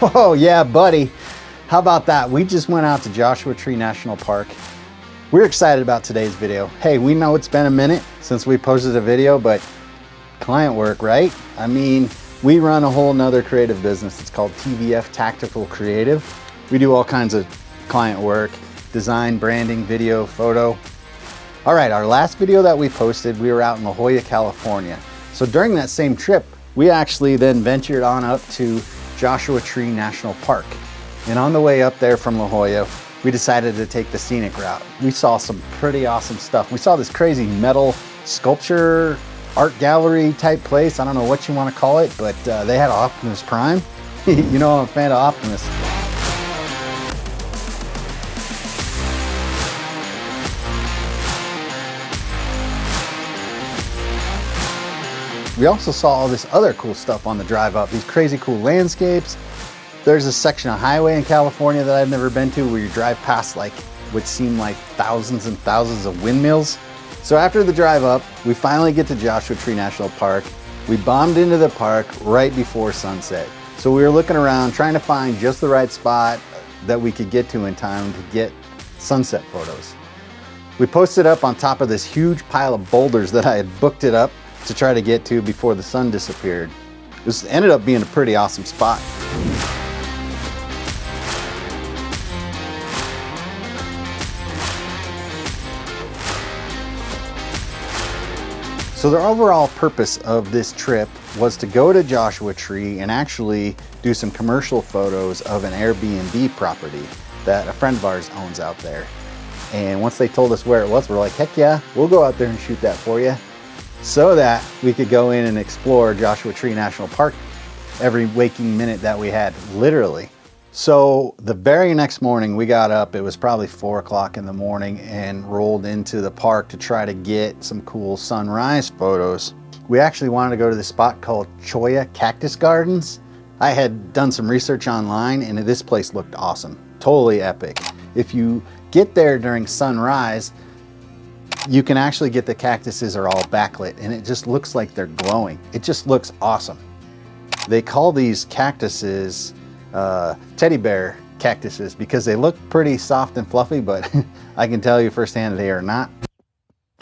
Oh yeah, buddy. How about that? We just went out to Joshua Tree National Park. We're excited about today's video. Hey, we know it's been a minute since we posted a video, but client work, right? I mean, we run a whole nother creative business. It's called TVF Tactical Creative. We do all kinds of client work, design, branding, video, photo. All right, our last video that we posted, we were out in La Jolla, California. So during that same trip, we actually then ventured on up to Joshua Tree National Park. And on the way up there from La Jolla, we decided to take the scenic route. We saw some pretty awesome stuff. We saw this crazy metal sculpture, art gallery type place. I don't know what you want to call it, but they had Optimus Prime. You know, I'm a fan of Optimus. We also saw all this other cool stuff on the drive up, these crazy cool landscapes. There's a section of highway in California that I've never been to where you drive past like what seem like thousands and thousands of windmills. So after the drive up, we finally get to Joshua Tree National Park. We bombed into the park right before sunset. So we were looking around trying to find just the right spot that we could get to in time to get sunset photos. We posted up on top of this huge pile of boulders that I had booked it up to try to get to before the sun disappeared. This ended up being a pretty awesome spot. So the overall purpose of this trip was to go to Joshua Tree and actually do some commercial photos of an Airbnb property that a friend of ours owns out there. And once they told us where it was, we're like, heck yeah, we'll go out there and shoot that for you, so that we could go in and explore Joshua Tree National Park every waking minute that we had, literally. So the very next morning we got up, it was probably 4 o'clock in the morning, and rolled into the park to try to get some cool sunrise photos. We actually wanted to go to this spot called Cholla Cactus Gardens. I had done some research online and this place looked awesome, totally epic. If you get there during sunrise, you can actually get the cactuses are all backlit and it just looks like they're glowing. It just looks awesome. They call these cactuses teddy bear cactuses because they look pretty soft and fluffy, but I can tell you firsthand they are not.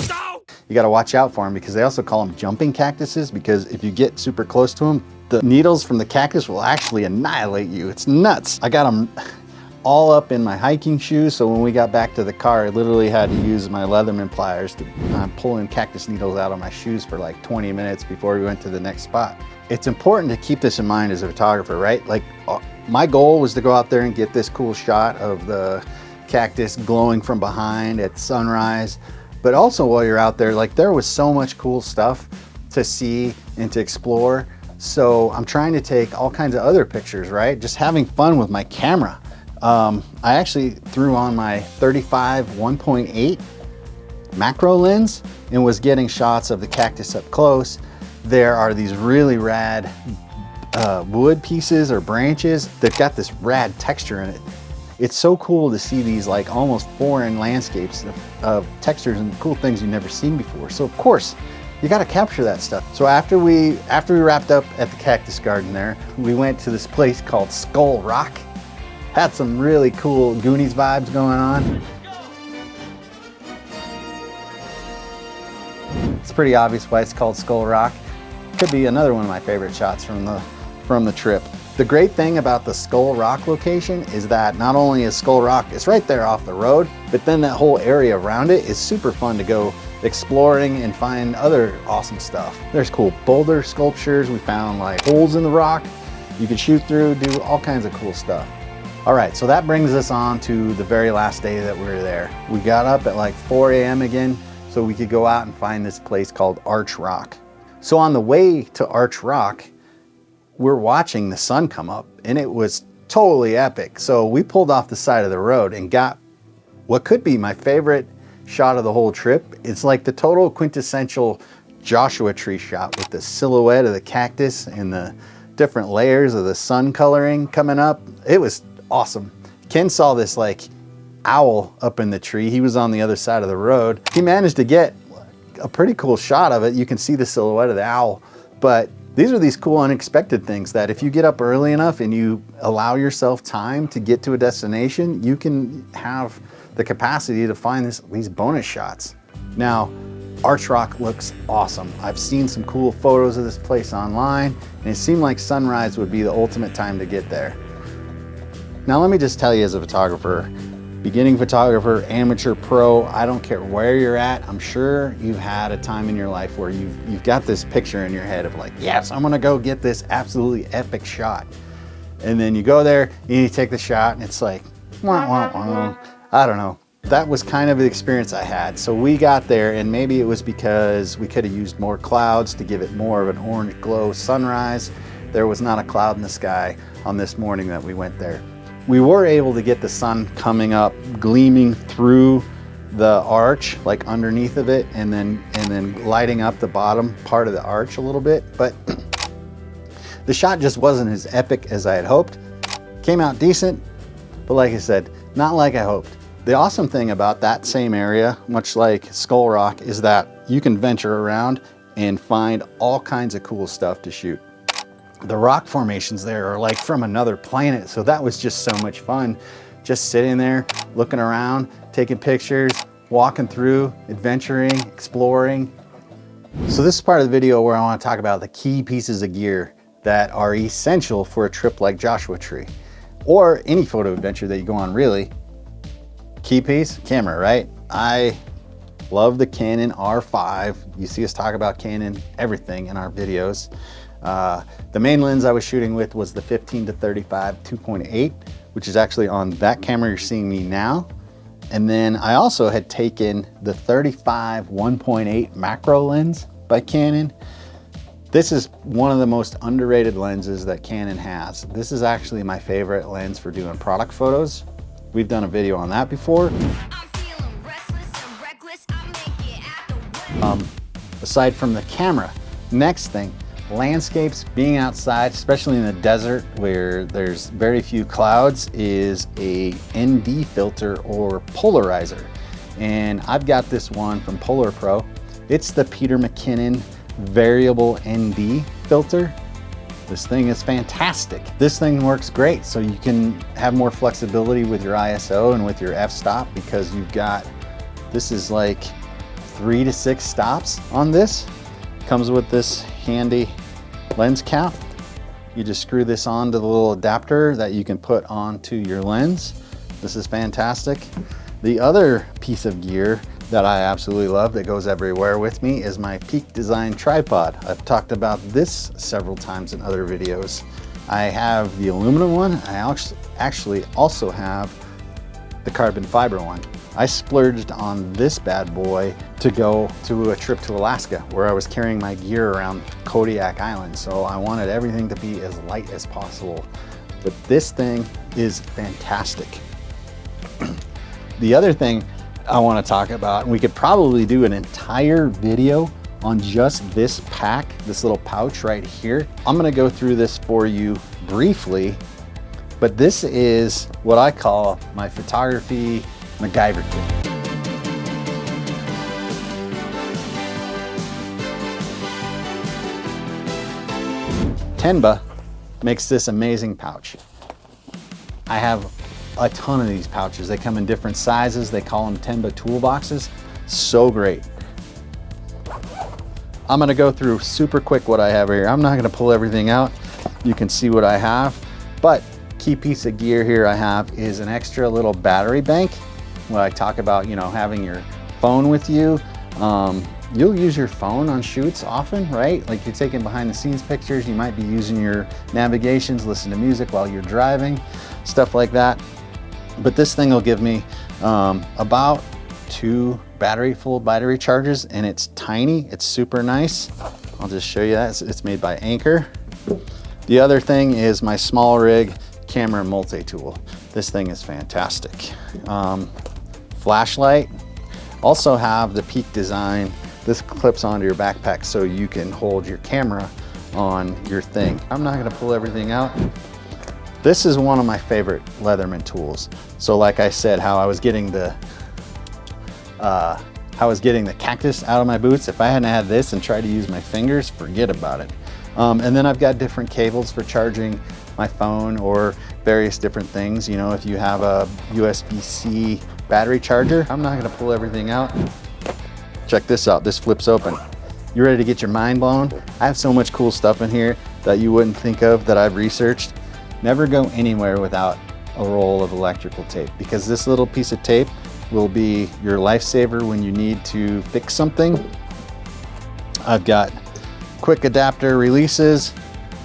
You got to watch out for them because they also call them jumping cactuses, because if you get super close to them, the needles from the cactus will actually annihilate you. It's nuts. I got them all up in my hiking shoes, so when we got back to the car, I literally had to use my Leatherman pliers to pulling cactus needles out of my shoes for like 20 minutes before we went to the next spot. It's important to keep this in mind as a photographer, right? Like my goal was to go out there and get this cool shot of the cactus glowing from behind at sunrise. But also while you're out there, like there was so much cool stuff to see and to explore. So I'm trying to take all kinds of other pictures, right? Just having fun with my camera. I actually threw on my 35 1.8 macro lens and was getting shots of the cactus up close. There are these really rad wood pieces or branches that got this rad texture in it. It's so cool to see these like almost foreign landscapes of textures and cool things you've never seen before. So of course, you got to capture that stuff. So after we wrapped up at the cactus garden there, we went to this place called Skull Rock. Had some really cool Goonies vibes going on. It's pretty obvious why it's called Skull Rock. Could be another one of my favorite shots from the trip. The great thing about the Skull Rock location is that not only is Skull Rock, it's right there off the road, but then that whole area around it is super fun to go exploring and find other awesome stuff. There's cool boulder sculptures. We found like holes in the rock you could shoot through, do all kinds of cool stuff. All right, so that brings us on to the very last day that we were there. We got up at like 4 a.m. again so we could go out and find this place called Arch Rock. So on the way to Arch Rock, we're watching the sun come up and it was totally epic. So we pulled off the side of the road and got what could be my favorite shot of the whole trip. It's like the total quintessential Joshua Tree shot with the silhouette of the cactus and the different layers of the sun coloring coming up. It was awesome. Ken saw this like owl up in the tree. He was on the other side of the road. He managed to get a pretty cool shot of it. You can see the silhouette of the owl, but these are these cool unexpected things that if you get up early enough and you allow yourself time to get to a destination, you can have the capacity to find these bonus shots. Now, Arch Rock looks awesome. I've seen some cool photos of this place online, and it seemed like sunrise would be the ultimate time to get there. Now, let me just tell you, as a photographer, beginning photographer, amateur, pro, I don't care where you're at, I'm sure you've had a time in your life where you've got this picture in your head of like, yes, I'm gonna go get this absolutely epic shot. And then you go there, and you take the shot, and it's like, wah, wah, wah. I don't know. That was kind of the experience I had. So we got there, and maybe it was because we could have used more clouds to give it more of an orange glow sunrise. There was not a cloud in the sky on this morning that we went there. We were able to get the sun coming up, gleaming through the arch, like underneath of it, and then lighting up the bottom part of the arch a little bit. But the shot just wasn't as epic as I had hoped. Came out decent, but like I said, not like I hoped. The awesome thing about that same area, much like Skull Rock, is that you can venture around and find all kinds of cool stuff to shoot. The rock formations there are like from another planet, so that was just so much fun. Just sitting there, looking around, taking pictures, walking through, adventuring, exploring. So this is part of the video where I want to talk about the key pieces of gear that are essential for a trip like Joshua Tree, or any photo adventure that you go on, really. Key piece, camera, right? I love the Canon R5. You see us talk about Canon everything in our videos. The main lens I was shooting with was the 15-35 2.8, which is actually on that camera you're seeing me now. And then I also had taken the 35 1.8 macro lens by Canon. This is one of the most underrated lenses that Canon has. This is actually my favorite lens for doing product photos. We've done a video on that before. Aside from the camera, next thing, landscapes, being outside, especially in the desert where there's very few clouds, is a ND filter or polarizer. And I've got this one from Polar Pro. It's the Peter McKinnon variable ND filter. This thing is fantastic. This thing works great, so you can have more flexibility with your ISO and with your f-stop, because you've got, this is like 3 to 6 stops on this. Comes with this handy lens cap. You just screw this onto the little adapter that you can put onto your lens. This is fantastic. The other piece of gear that I absolutely love that goes everywhere with me is my Peak Design tripod. I've talked about this several times in other videos. I have the aluminum one. I actually also have the carbon fiber one. I splurged on this bad boy to go to a trip to Alaska where I was carrying my gear around Kodiak Island. So I wanted everything to be as light as possible. But this thing is fantastic. The other thing I want to talk about, and we could probably do an entire video on just this pack, this little pouch right here. I'm going to go through this for you briefly, but this is what I call my photography MacGyver kit. Tenba makes this amazing pouch. I have a ton of these pouches. They come in different sizes. They call them Tenba toolboxes. So great. I'm gonna go through super quick what I have here. I'm not gonna pull everything out. You can see what I have, but key piece of gear here I have is an extra little battery bank. When I talk about, you know, having your phone with you, you'll use your phone on shoots often, right? Like you're taking behind the scenes pictures, you might be using your navigations, listen to music while you're driving, stuff like that. But this thing will give me about 2 full battery charges, and it's tiny, it's super nice. I'll just show you that. It's made by Anchor. The other thing is my small rig camera multi-tool. This thing is fantastic. Flashlight. Also have the Peak Design. This clips onto your backpack so you can hold your camera on your thing. I'm not gonna pull everything out. This is one of my favorite Leatherman tools. So like I said, how I was getting the how I was getting the Cactus out of my boots. If I hadn't had this and tried to use my fingers, forget about it. And then I've got different cables for charging my phone or various different things. You know, if you have a USB-C battery charger, I'm not gonna pull everything out. Check this out, this flips open. You ready to get your mind blown? I have so much cool stuff in here that you wouldn't think of that I've researched. Never go anywhere without a roll of electrical tape, because this little piece of tape will be your lifesaver when you need to fix something. I've got quick adapter releases.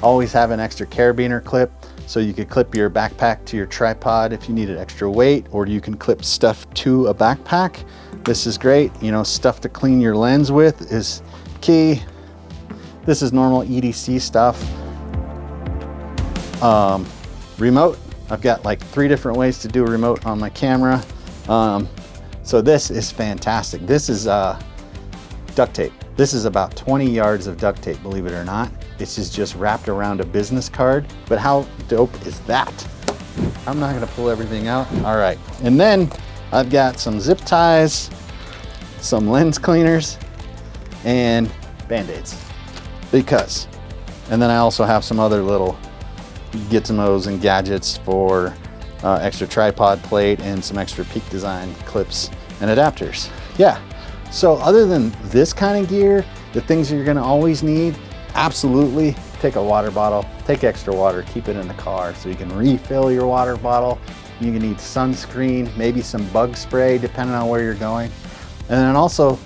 Always have an extra carabiner clip, so you could clip your backpack to your tripod if you needed extra weight, or you can clip stuff to a backpack. This is great. You know, stuff to clean your lens with is key. This is normal EDC stuff. Remote. I've got like 3 different ways to do a remote on my camera. So this is fantastic. This is duct tape. This is about 20 yards of duct tape, believe it or not. This is just wrapped around a business card. But how dope is that? I'm not gonna pull everything out. All right, and then I've got some zip ties, some lens cleaners, and Band-Aids, because. And then I also have some other little gizmos and gadgets for extra tripod plate and some extra Peak Design clips and adapters. Yeah, so other than this kind of gear, the things that you're gonna always need, absolutely take a water bottle, take extra water, keep it in the car so you can refill your water bottle. You can need sunscreen, maybe some bug spray depending on where you're going. And then also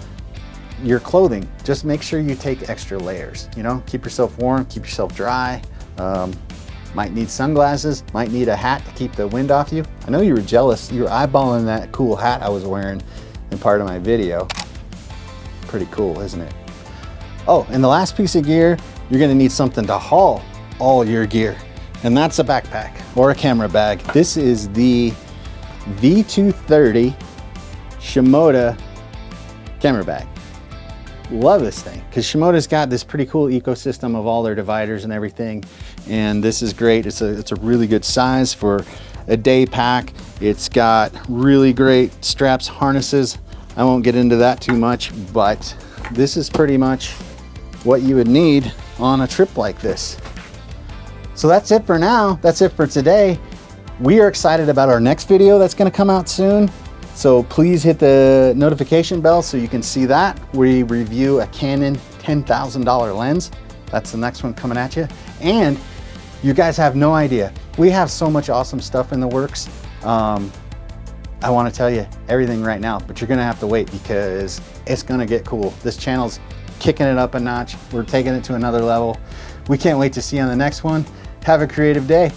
your clothing, just make sure you take extra layers, you know, keep yourself warm, keep yourself dry. Might need sunglasses, might need a hat to keep the wind off you. I know you were jealous, you were eyeballing that cool hat I was wearing in part of my video. Pretty cool, isn't it? Oh, and the last piece of gear, you're gonna need something to haul all your gear. And that's a backpack or a camera bag. This is the V230 Shimoda camera bag. Love this thing, because Shimoda's got this pretty cool ecosystem of all their dividers and everything. And this is great. It's a really good size for a day pack. It's got really great straps, harnesses. I won't get into that too much, but this is pretty much what you would need on a trip like this. So that's it for now. That's it for today. We are excited about our next video that's gonna come out soon. So please hit the notification bell so you can see that. We review a Canon $10,000 lens. That's the next one coming at you. And you guys have no idea. We have so much awesome stuff in the works. I wanna tell you everything right now, but you're gonna have to wait because it's gonna get cool. This channel's kicking it up a notch. We're taking it to another level. We can't wait to see you on the next one. Have a creative day.